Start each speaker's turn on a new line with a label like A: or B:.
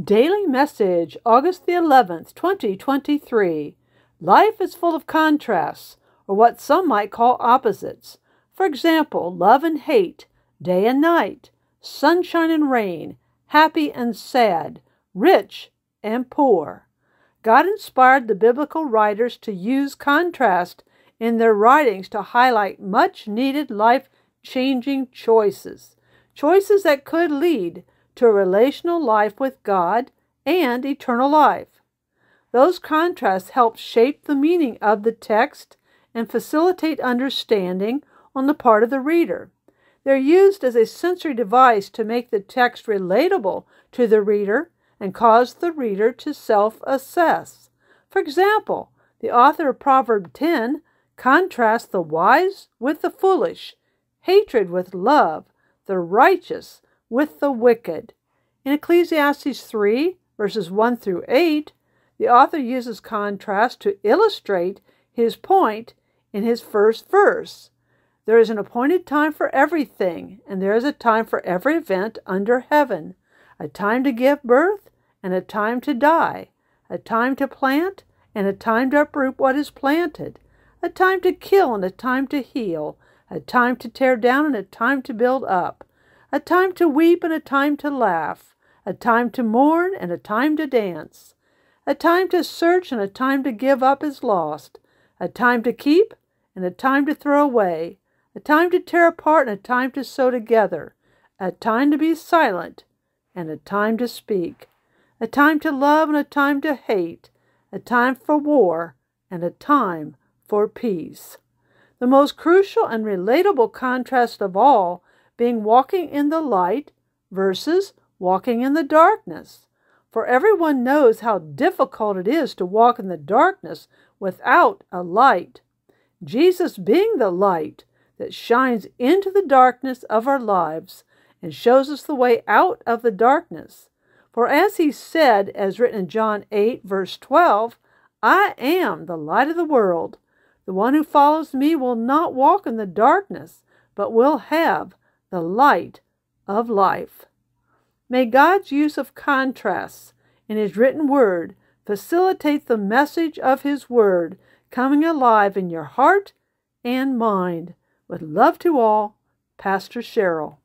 A: Daily Message, August the 11th, 2023. Life is full of contrasts, or what some might call opposites. For example, love and hate, day and night, sunshine and rain, happy and sad, rich and poor. God inspired the biblical writers to use contrast in their writings to highlight much-needed life-changing choices. Choices that could lead to a relational life with God and eternal life. Those contrasts help shape the meaning of the text and facilitate understanding on the part of the reader. They're used as a sensory device to make the text relatable to the reader and cause the reader to self-assess. For example, the author of Proverb 10 contrasts the wise with the foolish, hatred with love, the righteous with the wicked. In Ecclesiastes 3, verses 1 through 8, the author uses contrast to illustrate his point in his first verse. There is an appointed time for everything, and there is a time for every event under heaven, a time to give birth and a time to die, a time to plant and a time to uproot what is planted, a time to kill and a time to heal, a time to tear down and a time to build up, a time to weep and a time to laugh, a time to mourn and a time to dance, a time to search and a time to give up is lost, a time to keep and a time to throw away, a time to tear apart and a time to sew together, a time to be silent and a time to speak, a time to love and a time to hate, a time for war and a time for peace. The most crucial and relatable contrast of all being walking in the light versus walking in the darkness. For everyone knows how difficult it is to walk in the darkness without a light. Jesus being the light that shines into the darkness of our lives and shows us the way out of the darkness. For as he said, as written in John 8, verse 12, I am the light of the world. The one who follows me will not walk in the darkness, but will have the light of life. May God's use of contrasts in His written word facilitate the message of His word coming alive in your heart and mind. With love to all, Pastor Cheryl.